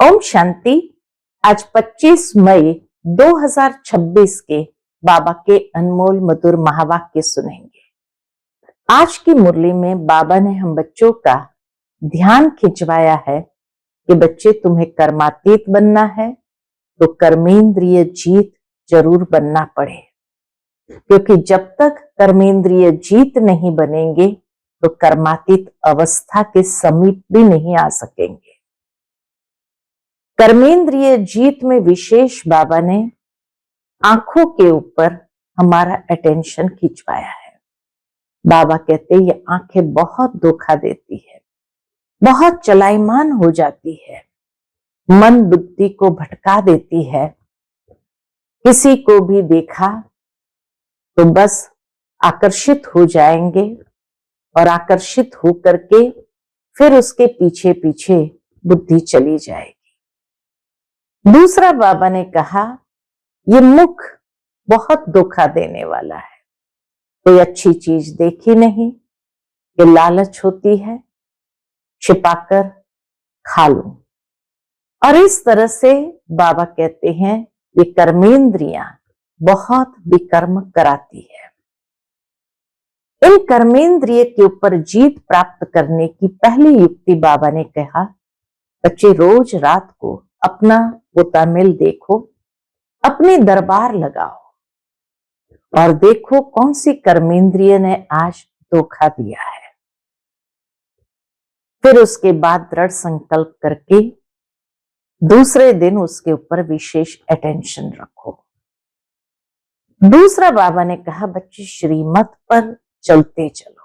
ओम शांति। आज 25 मई 2026 के बाबा के अनमोल मधुर महावाक्य सुनेंगे। आज की मुरली में बाबा ने हम बच्चों का ध्यान खिंचवाया है कि बच्चे तुम्हें कर्मातीत बनना है तो कर्मेंद्रिय जीत जरूर बनना पड़े, क्योंकि जब तक कर्मेंद्रिय जीत नहीं बनेंगे तो कर्मातीत अवस्था के समीप भी नहीं आ सकेंगे। कर्मेंद्रिय जीत में विशेष बाबा ने आंखों के ऊपर हमारा अटेंशन खिंचवाया है। बाबा कहते हैं ये आंखें बहुत धोखा देती है, बहुत चलायमान हो जाती है, मन बुद्धि को भटका देती है। किसी को भी देखा तो बस आकर्षित हो जाएंगे और आकर्षित होकर के फिर उसके पीछे पीछे बुद्धि चली जाएगी। दूसरा बाबा ने कहा ये मुख बहुत धोखा देने वाला है, कोई अच्छी चीज देखी नहीं कि लालच होती है, छिपाकर खा लूं। और इस तरह से बाबा कहते हैं ये कर्मेंद्रियां बहुत विकर्म कराती है। इन कर्मेंद्रिय के ऊपर जीत प्राप्त करने की पहली युक्ति बाबा ने कहा, बच्चे रोज रात को अपना पोतामिल देखो, अपने दरबार लगाओ और देखो कौन सी कर्मेंद्रिय ने आज धोखा दिया है। फिर उसके बाद दृढ़ संकल्प करके दूसरे दिन उसके ऊपर विशेष अटेंशन रखो। दूसरा बाबा ने कहा बच्चे श्रीमत पर चलते चलो,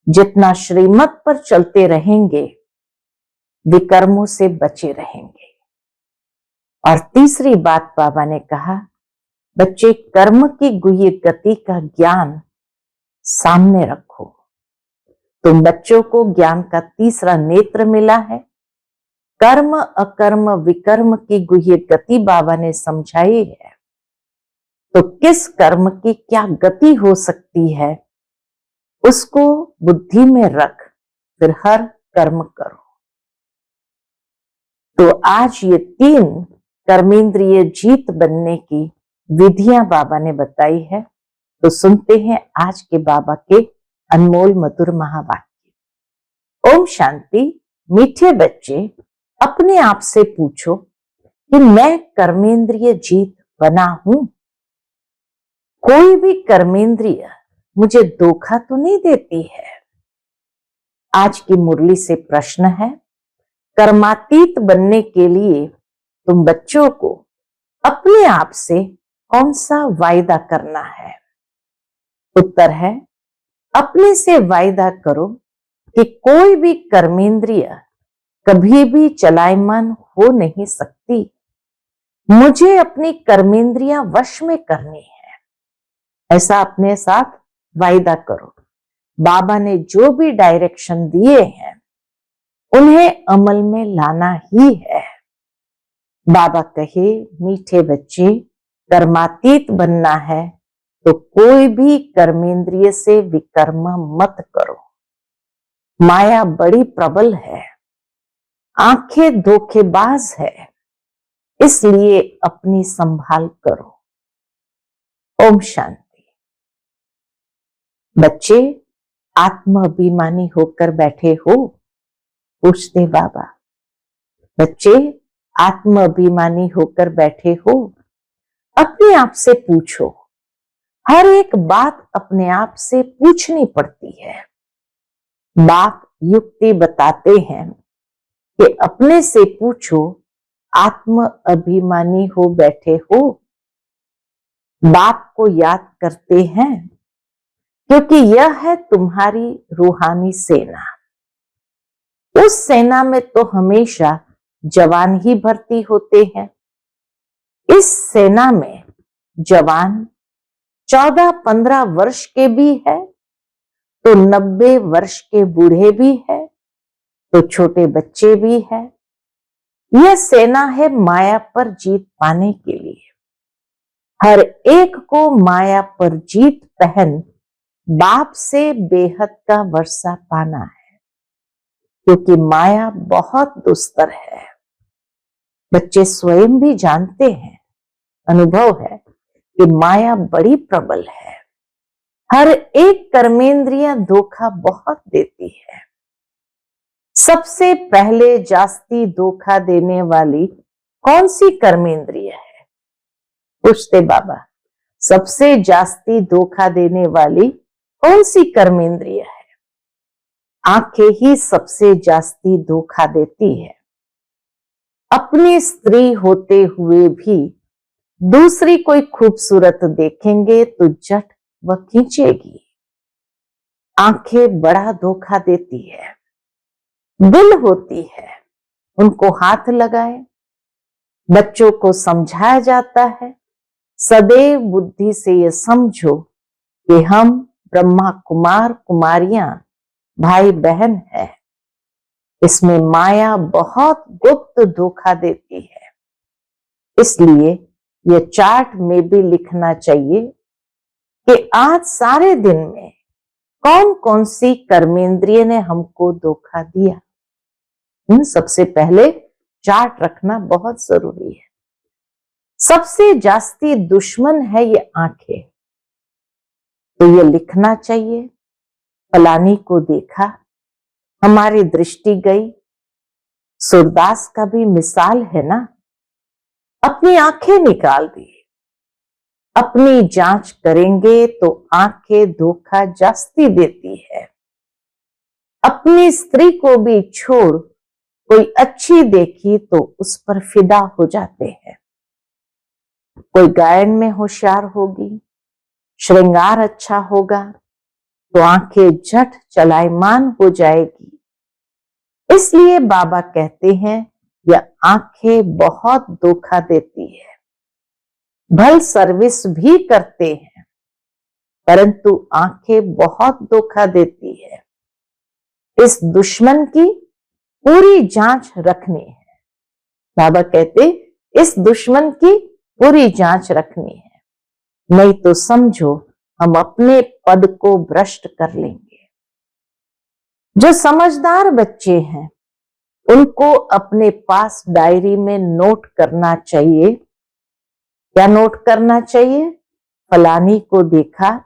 जितना श्रीमत पर चलते रहेंगे विकर्मों से बचे रहेंगे। और तीसरी बात बाबा ने कहा बच्चे कर्म की गुह्य गति का ज्ञान सामने रखो। तुम बच्चों को ज्ञान का तीसरा नेत्र मिला है। कर्म अकर्म विकर्म की गुह्य गति बाबा ने समझाई है, तो किस कर्म की क्या गति हो सकती है उसको बुद्धि में रख फिर हर कर्म करो। तो आज ये 3 कर्मेंद्रिय जीत बनने की विधियां बाबा ने बताई है। तो सुनते हैं आज के बाबा के अनमोल मधुर महावाक्य। ओम शांति। मीठे बच्चे अपने आप से पूछो कि मैं कर्मेंद्रिय जीत बना हूं? कोई भी कर्मेंद्रिय मुझे धोखा तो नहीं देती है? आज की मुरली से प्रश्न है, कर्मातीत बनने के लिए तुम बच्चों को अपने आप से कौन सा वायदा करना है? उत्तर है, अपने से वायदा करो कि कोई भी कर्मेंद्रिय कभी भी चलायमान हो नहीं सकती। मुझे अपनी कर्मेंद्रियां वश में करनी है, ऐसा अपने साथ वायदा करो। बाबा ने जो भी डायरेक्शन दिए हैं उन्हें अमल में लाना ही है। बाबा कहे मीठे बच्चे कर्मातीत बनना है तो कोई भी कर्मेंद्रिय से विकर्म मत करो। माया बड़ी प्रबल है, आंखें धोखेबाज है, इसलिए अपनी संभाल करो। ओम शांति। बच्चे आत्म अभिमानी होकर बैठे हो? पूछते बाबा। बच्चे आत्म अभिमानी होकर बैठे हो? अपने आप से पूछो। हर एक बात अपने आप से पूछनी पड़ती है। बाप युक्ति बताते हैं कि अपने से पूछो, आत्म अभिमानी हो बैठे हो? बाप को याद करते हैं क्योंकि यह है तुम्हारी रूहानी सेना। उस सेना में तो हमेशा जवान ही भर्ती होते हैं। इस सेना में जवान 14-15 वर्ष के भी है, तो 90 वर्ष के बूढ़े भी है, तो छोटे बच्चे भी है। यह सेना है माया पर जीत पाने के लिए। हर एक को माया पर जीत पहन बाप से बेहद का वर्षा पाना है, क्योंकि माया बहुत दुस्तर है। बच्चे स्वयं भी जानते हैं, अनुभव है कि माया बड़ी प्रबल है। हर एक कर्मेंद्रिय धोखा बहुत देती है। सबसे पहले जास्ती धोखा देने वाली कौन सी कर्मेंद्रिय है? पूछते बाबा, सबसे जास्ती धोखा देने वाली कौन सी कर्मेंद्रिय है? आंखें ही सबसे जास्ती धोखा देती है। अपनी स्त्री होते हुए भी दूसरी कोई खूबसूरत देखेंगे तो झट वह खींचेगी। आंखें बड़ा धोखा देती है। दिल होती है, उनको हाथ लगाए। बच्चों को समझाया जाता है, सदैव बुद्धि से ये समझो कि हम ब्रह्मा कुमार कुमारियां भाई बहन है। इसमें माया बहुत गुप्त धोखा देती है। इसलिए यह चार्ट में भी लिखना चाहिए कि आज सारे दिन में कौन कौन सी कर्मेंद्रिय ने हमको धोखा दिया। सबसे पहले चार्ट रखना बहुत जरूरी है। सबसे जास्ती दुश्मन है ये आंखें, तो ये लिखना चाहिए। फलानी को देखा, हमारी दृष्टि गई। सूरदास का भी मिसाल है ना, अपनी आंखें निकाल दी। अपनी जांच करेंगे तो आंखें धोखा जास्ती देती है। अपनी स्त्री को भी छोड़ कोई अच्छी देखी तो उस पर फिदा हो जाते हैं। कोई गायन में होशियार होगी, श्रृंगार अच्छा होगा तो आंखें झट चलायमान हो जाएगी। इसलिए बाबा कहते हैं यह आंखें बहुत धोखा देती है। भल सर्विस भी करते हैं, परंतु आंखें बहुत धोखा देती है। इस दुश्मन की पूरी जांच रखनी है। बाबा कहते इस दुश्मन की पूरी जांच रखनी है, नहीं तो समझो हम अपने पद को भ्रष्ट कर लेंगे। जो समझदार बच्चे हैं उनको अपने पास डायरी में नोट करना चाहिए। क्या नोट करना चाहिए? फलानी को देखा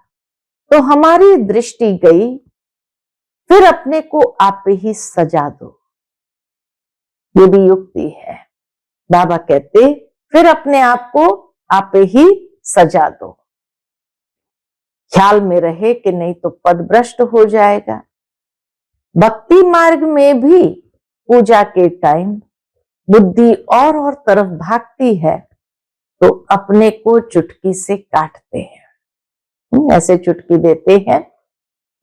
तो हमारी दृष्टि गई, फिर अपने को आप ही सजा दो। ये भी युक्ति है। बाबा कहते फिर अपने आप को आप ही सजा दो। ख्याल में रहे कि नहीं तो पद भ्रष्ट हो जाएगा। भक्ति मार्ग में भी पूजा के टाइम बुद्धि और तरफ भागती है तो अपने को चुटकी से काटते हैं। ऐसे चुटकी देते हैं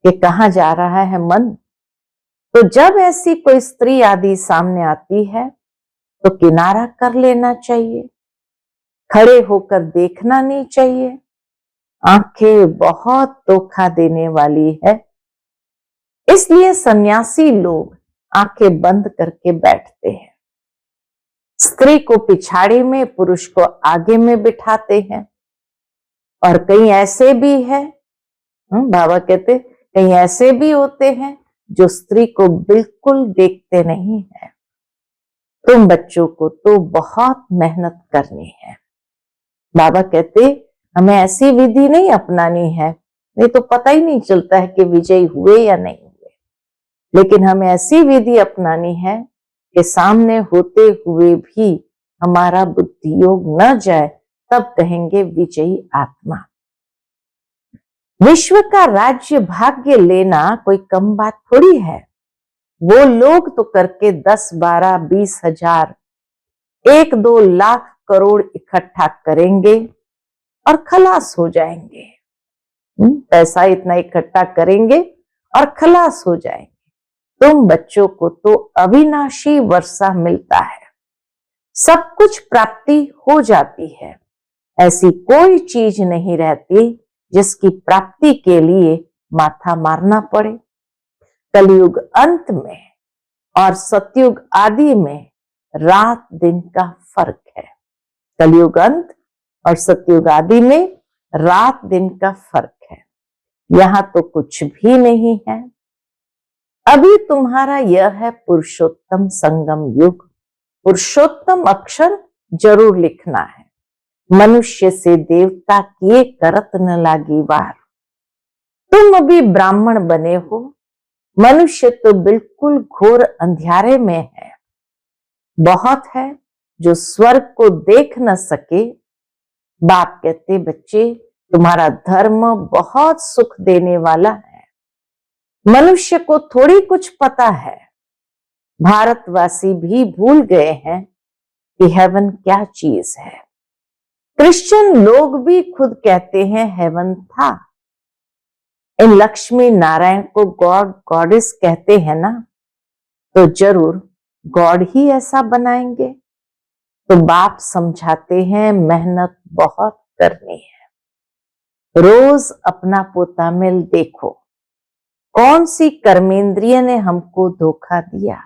कि कहां जा रहा है मन। तो जब ऐसी कोई स्त्री आदि सामने आती है तो किनारा कर लेना चाहिए, खड़े होकर देखना नहीं चाहिए। आंखें बहुत धोखा देने वाली है, इसलिए सन्यासी लोग आंखें बंद करके बैठते हैं। स्त्री को पिछाड़ी में, पुरुष को आगे में बिठाते हैं। और कई ऐसे भी है, बाबा कहते कई ऐसे भी होते हैं जो स्त्री को बिल्कुल देखते नहीं है। तुम बच्चों को तो बहुत मेहनत करनी है। बाबा कहते हमें ऐसी विधि नहीं अपनानी है, नहीं तो पता ही नहीं चलता है कि विजयी हुए या नहीं हुए। लेकिन हमें ऐसी विधि अपनानी है कि सामने होते हुए भी हमारा बुद्धि योग न जाए, तब कहेंगे विजयी आत्मा। विश्व का राज्य भाग्य लेना कोई कम बात थोड़ी है। वो लोग तो करके 10, 12, 20 हजार, 1, 2 लाख करोड़ इकट्ठा करेंगे और खलास हो जाएंगे। पैसा इतना इकट्ठा करेंगे और खलास हो जाएंगे। तुम बच्चों को तो अविनाशी वर्षा मिलता है, सब कुछ प्राप्ति हो जाती है। ऐसी कोई चीज नहीं रहती जिसकी प्राप्ति के लिए माथा मारना पड़े। कलयुग अंत में और सतयुग आदि में रात दिन का फर्क है। कलयुग अंत और सतयुग आदि में रात दिन का फर्क है। यहां तो कुछ भी नहीं है। अभी तुम्हारा यह है पुरुषोत्तम संगम युग। पुरुषोत्तम अक्षर जरूर लिखना है। मनुष्य से देवता किए करत न लागी वार। तुम अभी ब्राह्मण बने हो, मनुष्य तो बिल्कुल घोर अंधियारे में है। बहुत है जो स्वर्ग को देख न सके। बाप कहते बच्चे तुम्हारा धर्म बहुत सुख देने वाला है। मनुष्य को थोड़ी कुछ पता है। भारतवासी भी भूल गए हैं कि हेवन क्या चीज है। क्रिश्चियन लोग भी खुद कहते हैं हेवन था। इन लक्ष्मी नारायण को गॉड गॉडेस कहते हैं ना, तो जरूर गॉड ही ऐसा बनाएंगे। तो बाप समझाते हैं मेहनत बहुत करनी है। रोज अपना पोतामिल देखो, कौन सी कर्मेंद्रिय ने हमको धोखा दिया।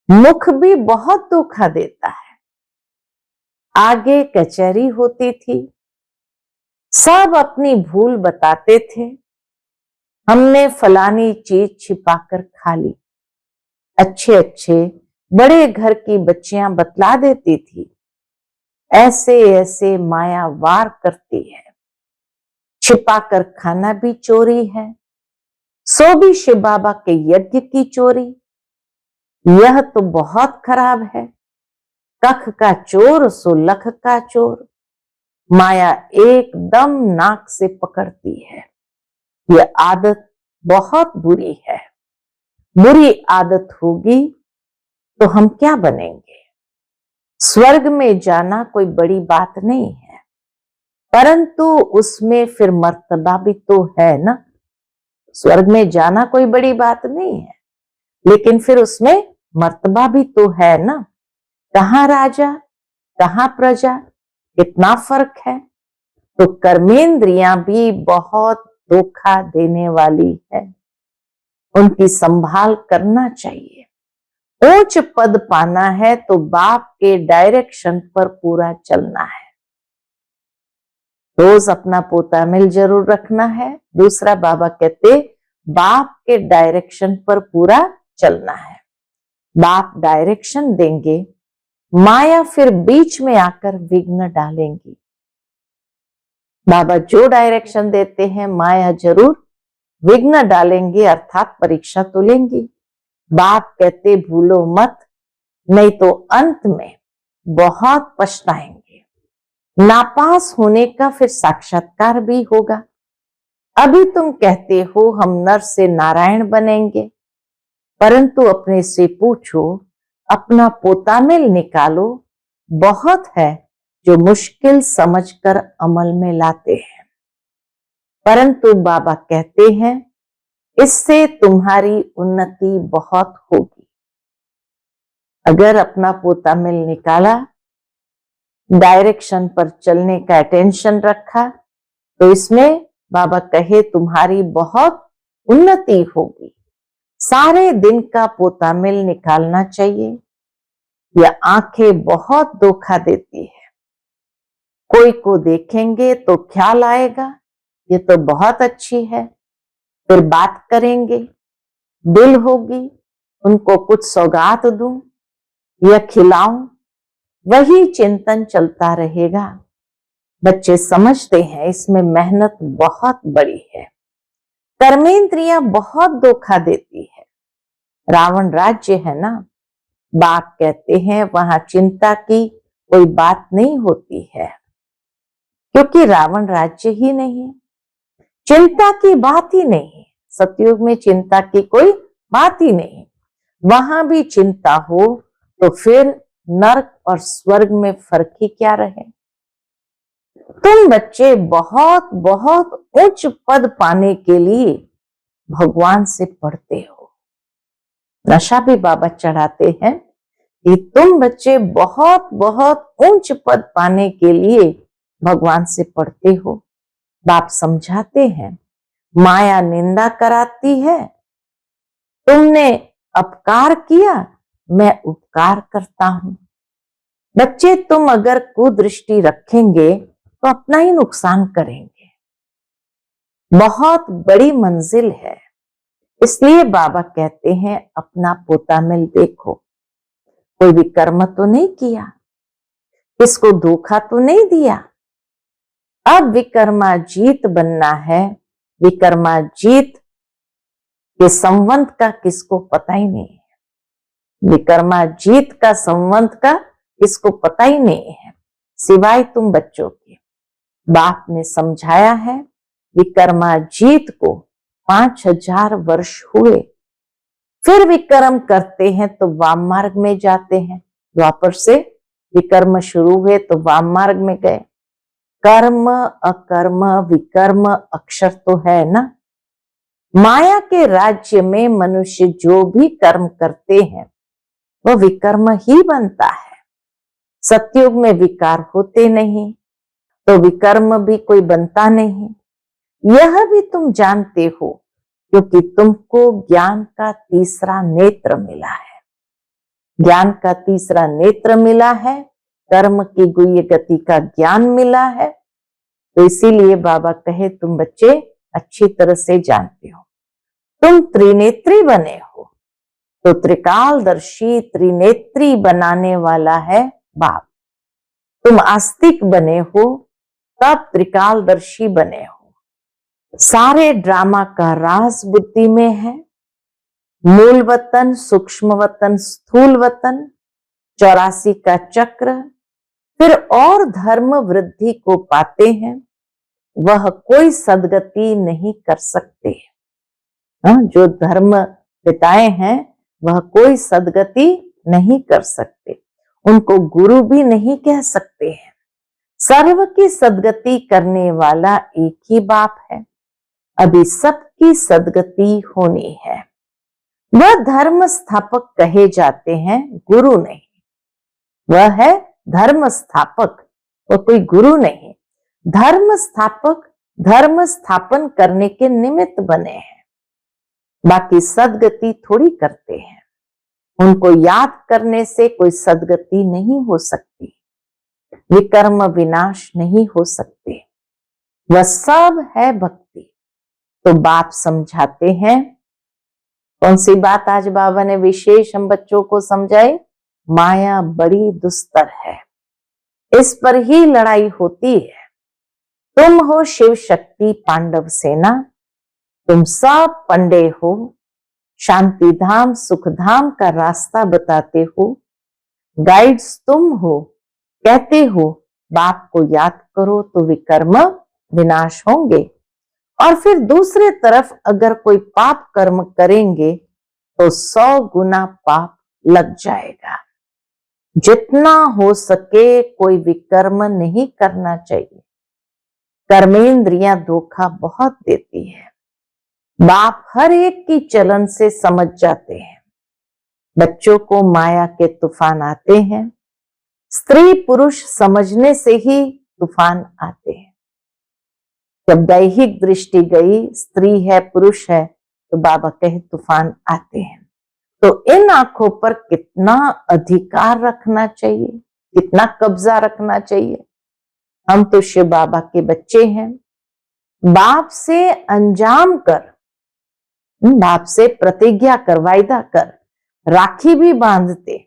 मुख भी बहुत धोखा देता है। आगे कचहरी होती थी, सब अपनी भूल बताते थे। हमने फलानी चीज छिपाकर खा ली। अच्छे अच्छे बड़े घर की बच्चियां बतला देती थी, ऐसे ऐसे माया वार करती है। छिपाकर खाना भी चोरी है, सो भी शिव बाबा के यज्ञ की चोरी। यह तो बहुत खराब है। कख का चोर सो लख का चोर। माया एकदम नाक से पकड़ती है। यह आदत बहुत बुरी है। बुरी आदत होगी तो हम क्या बनेंगे। स्वर्ग में जाना कोई बड़ी बात नहीं है, परंतु उसमें फिर मर्तबा भी तो है ना। स्वर्ग में जाना कोई बड़ी बात नहीं है, लेकिन फिर उसमें मर्तबा भी तो है ना। कहाँ राजा कहाँ प्रजा, कितना फर्क है। तो कर्मेंद्रियां भी बहुत धोखा देने वाली है, उनकी संभाल करना चाहिए। ऊंच पद पाना है तो बाप के डायरेक्शन पर पूरा चलना है। रोज अपना पोतामिल जरूर रखना है। दूसरा बाबा कहते बाप के डायरेक्शन पर पूरा चलना है। बाप डायरेक्शन देंगे, माया फिर बीच में आकर विघ्न डालेंगी। बाबा जो डायरेक्शन देते हैं माया जरूर विघ्न डालेंगे, अर्थात परीक्षा तो लेंगी। बाप कहते भूलो मत, नहीं तो अंत में बहुत पछताएंगे। नापास होने का फिर साक्षात्कार भी होगा। अभी तुम कहते हो हम नर से नारायण बनेंगे, परंतु अपने से पूछो, अपना पोतामिल निकालो। बहुत है जो मुश्किल समझकर अमल में लाते हैं, परंतु बाबा कहते हैं इससे तुम्हारी उन्नति बहुत होगी। अगर अपना पोतामिल निकाला, डायरेक्शन पर चलने का अटेंशन रखा, तो इसमें बाबा कहे तुम्हारी बहुत उन्नति होगी। सारे दिन का पोतामिल निकालना चाहिए। यह आंखें बहुत धोखा देती है। कोई को देखेंगे तो ख्याल आएगा ये तो बहुत अच्छी है, फिर बात करेंगे, दिल होगी उनको कुछ सौगात दूं या खिलाऊं, वही चिंतन चलता रहेगा। बच्चे समझते हैं इसमें मेहनत बहुत बड़ी है। कर्मेंद्रियां बहुत धोखा देती है। रावण राज्य है ना, बाप कहते हैं वहां चिंता की कोई बात नहीं होती है, क्योंकि रावण राज्य ही नहीं, चिंता की बात ही नहीं। सतयुग में चिंता की कोई बात ही नहीं। वहां भी चिंता हो तो फिर नरक और स्वर्ग में फर्क ही क्या रहे। तुम बच्चे बहुत बहुत उच्च पद पाने के लिए भगवान से पढ़ते हो। नशा भी बाबा चढ़ाते हैं कि तुम बच्चे बहुत बहुत उच्च पद पाने के लिए भगवान से पढ़ते हो। बाप समझाते हैं माया निंदा कराती है, तुमने अपकार किया मैं उपकार करता हूं। बच्चे तुम अगर कुदृष्टि रखेंगे तो अपना ही नुकसान करेंगे। बहुत बड़ी मंजिल है, इसलिए बाबा कहते हैं अपना पोतामिल देखो। कोई विकर्म तो नहीं किया, किसको धोखा तो नहीं दिया। अब विकर्माजीत बनना है। विकर्माजीत के संवंत का किसको पता ही नहीं है। विकर्माजीत का संवंत का किसको पता ही नहीं है सिवाय तुम बच्चों के। बाप ने समझाया है विकर्माजीत को 5000 वर्ष हुए, फिर विकर्म करते हैं तो वाम मार्ग में जाते हैं। द्वापर से विकर्म शुरू हुए तो वाम मार्ग में गए। कर्म अकर्म विकर्म अक्षर तो है ना। माया के राज्य में मनुष्य जो भी कर्म करते हैं वह विकर्म ही बनता है। सतयुग में विकार होते नहीं तो विकर्म भी कोई बनता नहीं। यह भी तुम जानते हो क्योंकि तुमको ज्ञान का तीसरा नेत्र मिला है। ज्ञान का तीसरा नेत्र मिला है, कर्म की गुह्य गति का ज्ञान मिला है। तो इसीलिए बाबा कहे तुम बच्चे अच्छी तरह से जानते हो। तुम त्रिनेत्री बने हो तो त्रिकालदर्शी त्रिनेत्री बनाने वाला है बाप। तुम आस्तिक बने हो तब त्रिकालदर्शी बने हो। सारे ड्रामा का राज बुद्धि में है। मूल वतन, सूक्ष्म वतन, स्थूल वतन, 84 का चक्र, फिर और धर्म वृद्धि को पाते हैं। वह कोई सदगति नहीं कर सकते। जो धर्म पिताए हैं वह कोई सदगति नहीं कर सकते। उनको गुरु भी नहीं कह सकते हैं। सर्व की सदगति करने वाला एक ही बाप है। अभी सबकी सदगति होनी है। वह धर्म स्थापक कहे जाते हैं, गुरु नहीं। वह है धर्म स्थापक, वह कोई गुरु नहीं। धर्म स्थापक धर्म स्थापन करने के निमित्त बने हैं, बाकी सदगति थोड़ी करते हैं। उनको याद करने से कोई सदगति नहीं हो सकती, विकर्म विनाश नहीं हो सकते। वह सब है भक्ति। तो बाप समझाते हैं। कौन सी बात आज बाबा ने विशेष हम बच्चों को समझाई? माया बड़ी दुस्तर है, इस पर ही लड़ाई होती है। तुम हो शिव शक्ति पांडव सेना, तुम सब पंडे हो, शांति धाम सुख धाम का रास्ता बताते हो। गाइड्स तुम हो, कहते हो बाप को याद करो तो विकर्म विनाश होंगे। और फिर दूसरे तरफ अगर कोई पाप कर्म करेंगे तो 100 गुना पाप लग जाएगा। जितना हो सके कोई विकर्म नहीं करना चाहिए। कर्मेंद्रियां धोखा बहुत देती है। बाप हर एक की चलन से समझ जाते हैं। बच्चों को माया के तूफान आते हैं, स्त्री पुरुष समझने से ही तूफान आते हैं। जब दैहिक दृष्टि गई, स्त्री है पुरुष है, तो बाबा कहे तूफान आते हैं। तो इन आंखों पर कितना अधिकार रखना चाहिए, कितना कब्जा रखना चाहिए। हम तो शिव बाबा के बच्चे हैं। बाप से अंजाम कर, बाप से प्रतिज्ञा कर, वायदा कर, राखी भी बांधते,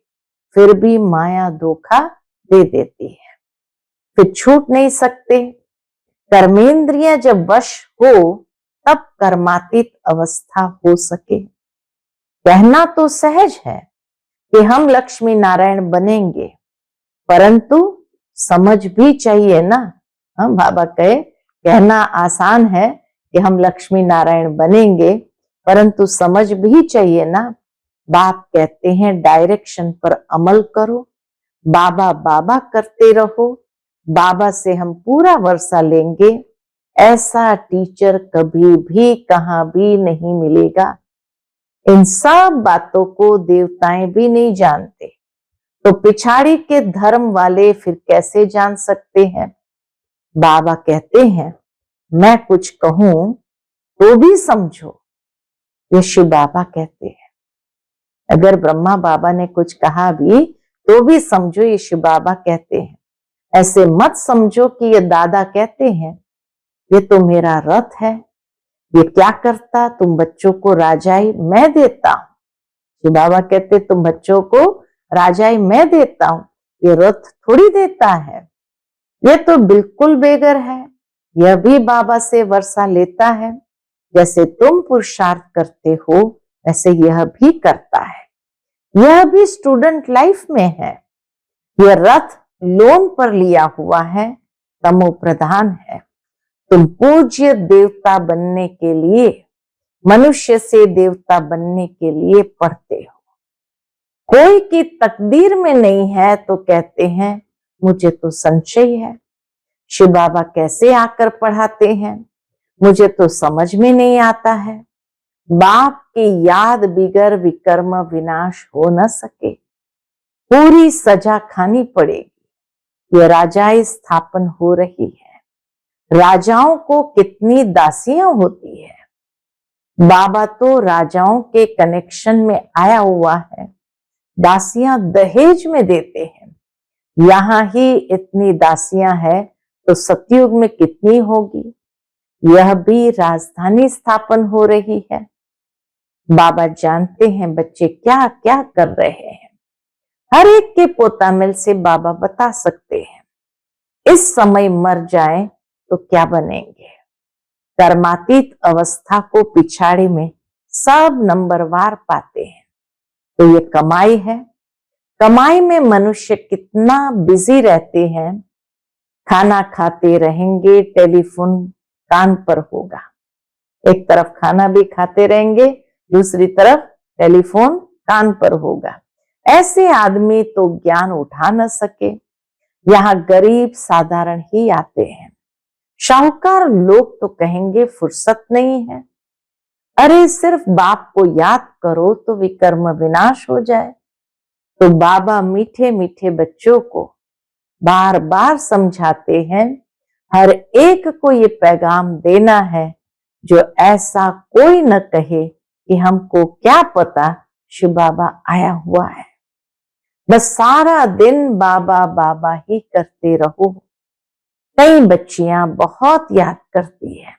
फिर भी माया धोखा दे देती है, फिर छूट नहीं सकते। कर्मेंद्रियां जब वश हो तब कर्मातीत अवस्था हो सके। कहना तो सहज है कि हम लक्ष्मी नारायण बनेंगे, परंतु समझ भी चाहिए ना। हम बाबा कहे कहना आसान है कि हम लक्ष्मी नारायण बनेंगे, परंतु समझ भी चाहिए ना। बाप कहते हैं डायरेक्शन पर अमल करो, बाबा बाबा करते रहो, बाबा से हम पूरा वर्षा लेंगे। ऐसा टीचर कभी भी कहां भी नहीं मिलेगा। इन सब बातों को देवताएं भी नहीं जानते, तो पिछाड़ी के धर्म वाले फिर कैसे जान सकते हैं। बाबा कहते हैं मैं कुछ कहूं तो भी समझो, ये शिव बाबा कहते हैं। अगर ब्रह्मा बाबा ने कुछ कहा भी तो भी समझो ये शिव बाबा कहते हैं। ऐसे मत समझो कि ये दादा कहते हैं, ये तो मेरा रथ है, ये क्या करता, तुम बच्चों को राजाई मैं देता हूं। शिव बाबा कहते तुम बच्चों को राजाई मैं देता हूं, ये रथ थोड़ी देता है, यह तो बिल्कुल बेगर है। यह भी बाबा से वर्षा लेता है, जैसे तुम पुरुषार्थ करते हो वैसे यह भी करता है। यह भी स्टूडेंट लाइफ में है। यह रथ लोन पर लिया हुआ है, तमो प्रधान है। तुम पूज्य देवता बनने के लिए, मनुष्य से देवता बनने के लिए पढ़ते हो। कोई की तकदीर में नहीं है तो कहते हैं मुझे तो संशय है। शिव बाबा कैसे आकर पढ़ाते हैं, मुझे तो समझ में नहीं आता है। बाप की याद बिगर विकर्म विनाश हो न सके, पूरी सजा खानी पड़ेगी। यह राजाई स्थापन हो रही है। राजाओं को कितनी दासियां होती है। बाबा तो राजाओं के कनेक्शन में आया हुआ है, दासियां दहेज में देते हैं। यहां ही इतनी दासियां हैं तो सतयुग में कितनी होगी। यह भी राजधानी स्थापन हो रही है। बाबा जानते हैं बच्चे क्या क्या कर रहे हैं। हर एक के पोतामिल से बाबा बता सकते हैं। इस समय मर जाए तो क्या बनेंगे। कर्मातीत अवस्था को पिछाड़ी में सब नंबरवार पाते हैं। तो ये कमाई है। कमाई में मनुष्य कितना बिजी रहते हैं। खाना खाते रहेंगे, टेलीफोन कान पर होगा। एक तरफ खाना भी खाते रहेंगे, दूसरी तरफ टेलीफोन कान पर होगा। ऐसे आदमी तो ज्ञान उठा न सके। यहाँ गरीब साधारण ही आते हैं। शाहूकार लोग तो कहेंगे फुर्सत नहीं है। अरे सिर्फ बाप को याद करो तो विकर्म विनाश हो जाए। तो बाबा मीठे मीठे बच्चों को बार बार समझाते हैं। हर एक को ये पैगाम देना है, जो ऐसा कोई न कहे कि हमको क्या पता शिव बाबा आया हुआ है। बस सारा दिन बाबा बाबा ही करते रहो। कई बच्चियां बहुत याद करती है।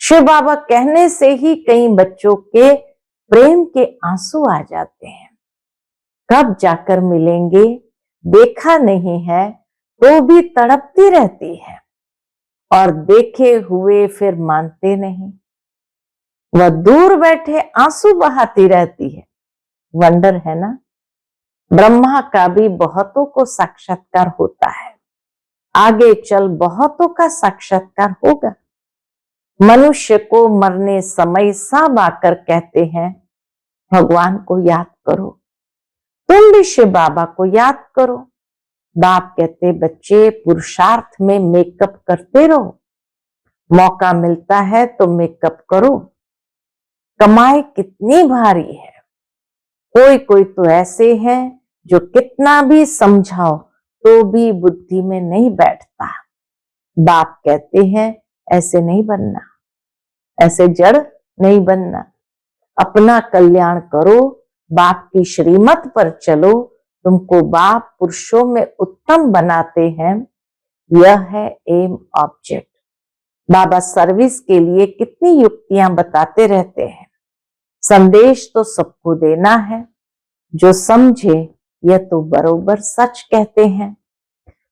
शिव बाबा कहने से ही कई बच्चों के प्रेम के आंसू आ जाते हैं। कब जाकर मिलेंगे, देखा नहीं है तो भी तड़पती रहती है और देखे हुए फिर मानते नहीं। वह दूर बैठे आंसू बहाती रहती है। वंडर है ना। ब्रह्मा का भी बहुतों को साक्षात्कार होता है, आगे चल बहुतों का साक्षात्कार होगा। मनुष्य को मरने समय सब आकर कहते हैं भगवान को याद करो, तुम भी शिव बाबा को याद करो। बाप कहते बच्चे पुरुषार्थ में मेकअप करते रहो, मौका मिलता है तो मेकअप करो। कमाई कितनी भारी है। कोई कोई तो ऐसे हैं जो कितना भी समझाओ तो भी बुद्धि में नहीं बैठता। बाप कहते हैं ऐसे नहीं बनना, ऐसे जड़ नहीं बनना। अपना कल्याण करो, बाप की श्रीमत पर चलो। तुमको बाप पुरुषों में उत्तम बनाते हैं। यह है एम ऑब्जेक्ट। बाबा सर्विस के लिए कितनी युक्तियां बताते रहते हैं। संदेश तो सबको देना है। जो समझे यह तो बरोबर सच कहते हैं।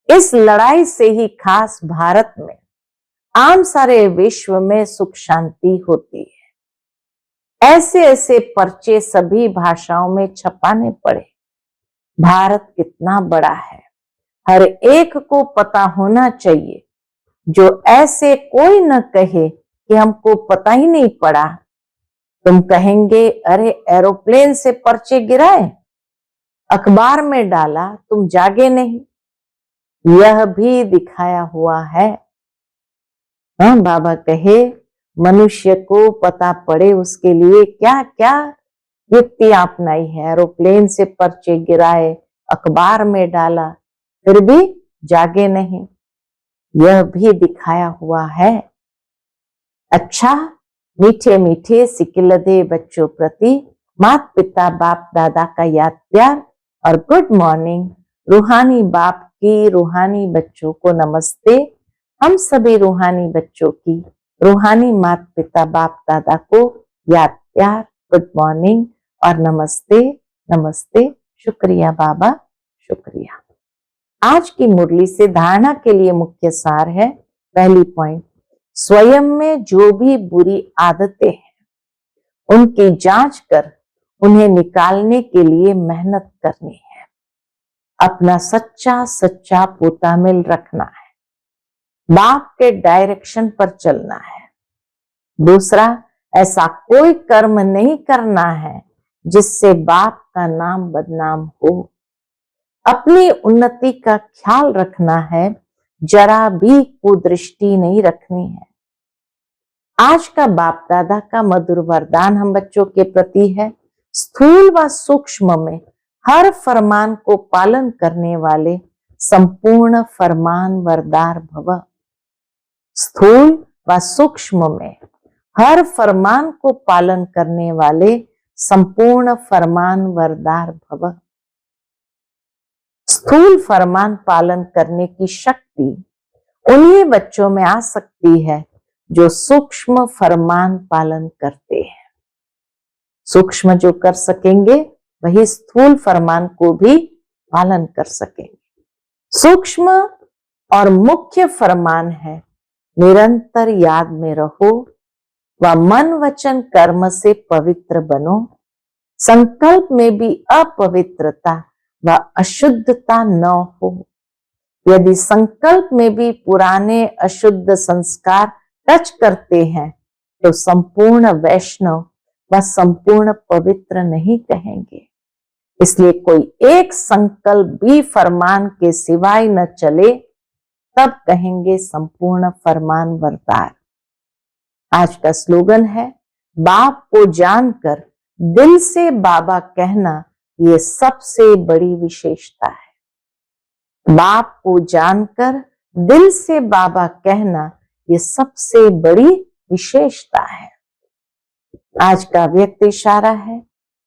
इस लड़ाई से ही खास भारत में, आम सारे विश्व में सुख शांति होती है। ऐसे ऐसे पर्चे सभी भाषाओं में छपाने पड़े। भारत कितना बड़ा है, हर एक को पता होना चाहिए। जो ऐसे कोई न कहे कि हमको पता ही नहीं पड़ा। तुम कहेंगे अरे एरोप्लेन से पर्चे गिराए, अखबार में डाला, तुम जागे नहीं। यह भी दिखाया हुआ है। हाँ, बाबा कहे मनुष्य को पता पड़े उसके लिए क्या क्या युक्ति अपनाई है। एरोप्लेन से पर्चे गिराए, अखबार में डाला, फिर भी जागे नहीं। यह भी दिखाया हुआ है। अच्छा, मीठे मीठे सिकिलदे बच्चों प्रति माता पिता बाप दादा का याद प्यार और गुड मॉर्निंग। रूहानी बाप की रूहानी बच्चों को नमस्ते। हम सभी रूहानी बच्चों की रूहानी माता पिता बाप दादा को याद प्यार, गुड मॉर्निंग और नमस्ते नमस्ते शुक्रिया बाबा, शुक्रिया। आज की मुरली से धारणा के लिए मुख्य सार है, पहली पॉइंट, स्वयं में जो भी बुरी आदतें हैं उनकी जांच कर उन्हें निकालने के लिए मेहनत करनी है। अपना सच्चा सच्चा पोतामिल रखना है, बाप के डायरेक्शन पर चलना है। दूसरा, ऐसा कोई कर्म नहीं करना है जिससे बाप का नाम बदनाम हो। अपनी उन्नति का ख्याल रखना है, जरा भी कुदृष्टि नहीं रखनी है। आज का बाप दादा का मधुर वरदान हम बच्चों के प्रति है, स्थूल व सूक्ष्म में हर फरमान को पालन करने वाले संपूर्ण फरमान वरदार भव। स्थूल व सूक्ष्म में हर फरमान को पालन करने वाले संपूर्ण फरमान वरदार भव। स्थूल फरमान पालन करने की शक्ति उन्हीं बच्चों में आ सकती है जो सूक्ष्म फरमान पालन करते हैं। सूक्ष्म जो कर सकेंगे वही स्थूल फरमान को भी पालन कर सकेंगे। सूक्ष्म और मुख्य फरमान है, निरंतर याद में रहो व मन वचन कर्म से पवित्र बनो। संकल्प में भी अपवित्रता व अशुद्धता न हो। यदि संकल्प में भी पुराने अशुद्ध संस्कार टच करते हैं तो संपूर्ण वैष्णव व संपूर्ण पवित्र नहीं कहेंगे। इसलिए कोई एक संकल्प भी फरमान के सिवाय न चले तब कहेंगे संपूर्ण फरमान वरदार। आज का स्लोगन है, बाप को जानकर दिल से बाबा कहना ये सबसे बड़ी विशेषता है। बाप को जानकर दिल से बाबा कहना ये सबसे बड़ी विशेषता है। आज का व्यक्त इशारा है,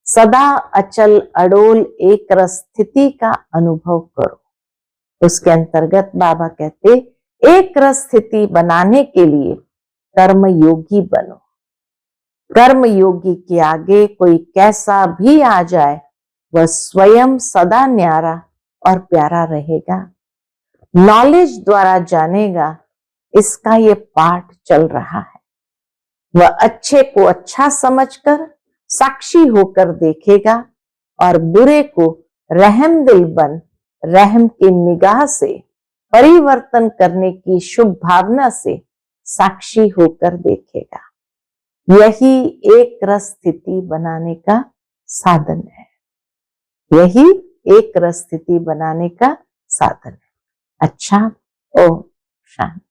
सदा अचल अडोल एक रस स्थिति का अनुभव करो। उसके अंतर्गत बाबा कहते, एक रस स्थिति बनाने के लिए कर्म योगी बनो। कर्म योगी के आगे कोई कैसा भी आ जाए वह स्वयं सदा न्यारा और प्यारा रहेगा। नॉलेज द्वारा जानेगा, इसका ये पाठ चल रहा है। वह अच्छे को अच्छा समझकर साक्षी होकर देखेगा और बुरे को रहम दिल बन रहम की निगाह से परिवर्तन करने की शुभ भावना से साक्षी होकर देखेगा। यही एक रस स्थिति बनाने का साधन है। यही एक रस स्थिति बनाने का साधन है। अच्छा, ओम शांति।